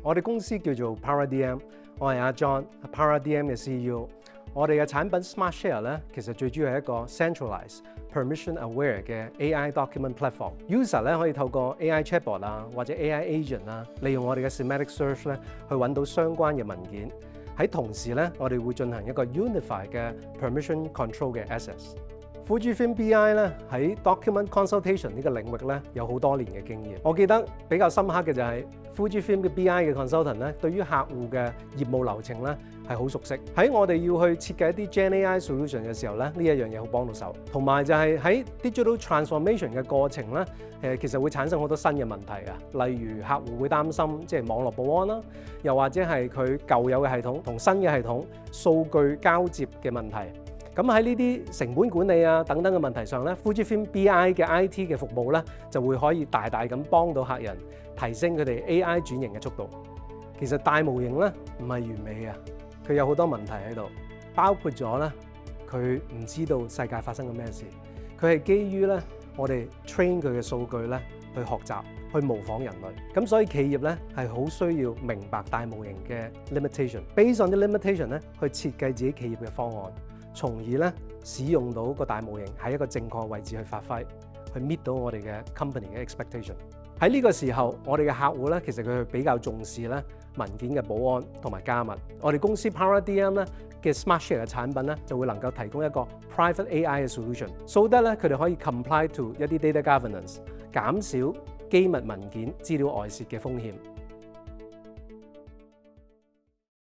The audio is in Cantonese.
我哋公司叫做 PowerDM， 我係阿 John，PowerDM 嘅 CEO。我哋嘅產品 SmartShare 咧，其實最主要係一個 centralized permission-aware 嘅 AI document platform。User 咧可以透過 AI chatbot 啊，或者 AI agent 啊，利用我哋嘅 semantic search 咧，去揾到相關嘅文件。喺同時咧，我哋會進行一個 unified 嘅 permission control 嘅 access。Fujifilm BI 咧喺 document consultation 呢個領域咧有好多年嘅經驗。我記得比較深刻嘅就係 Fujifilm 嘅 BI 嘅 consultant 咧，對於客戶嘅業務流程咧係好熟悉。喺我哋要去設計一啲 Gen AI solution 嘅時候咧，呢一樣嘢好幫到手。同埋就係喺 digital transformation 嘅過程咧，其實會產生好多新嘅問題啊。例如客戶會擔心即係網絡保安啦，又或者係佢舊有嘅系統同新嘅系統數據交接嘅問題。咁喺呢啲成本管理啊等等嘅問題上咧 ，Fujifilm BI 嘅 IT 嘅服務咧就會可以大大咁幫到客人提升佢哋 AI 轉型嘅速度。其實大模型咧唔係完美嘅，佢有好多問題喺度，包括咗咧佢唔知道世界發生緊咩事，佢係基於咧我哋 train 佢嘅數據咧去學習，去模仿人類。咁所以企業咧係好需要明白大模型嘅 limitation，based on 啲 limitation 咧去設計自己企業嘅方案。從而咧使用到個大模型喺一個正確嘅位置去發揮，去 meet 到我哋嘅 company 嘅 expectation。喺呢個時候，我哋嘅客戶咧，其實佢比較重視咧文件嘅保安同埋加密。我哋公司 PowerDM 咧嘅 SmartShare 嘅產品咧，就會能夠提供一個 private AI 嘅 solution，so that 咧佢哋可以 comply to 一啲 data governance，減少機密文件資料外泄嘅風險。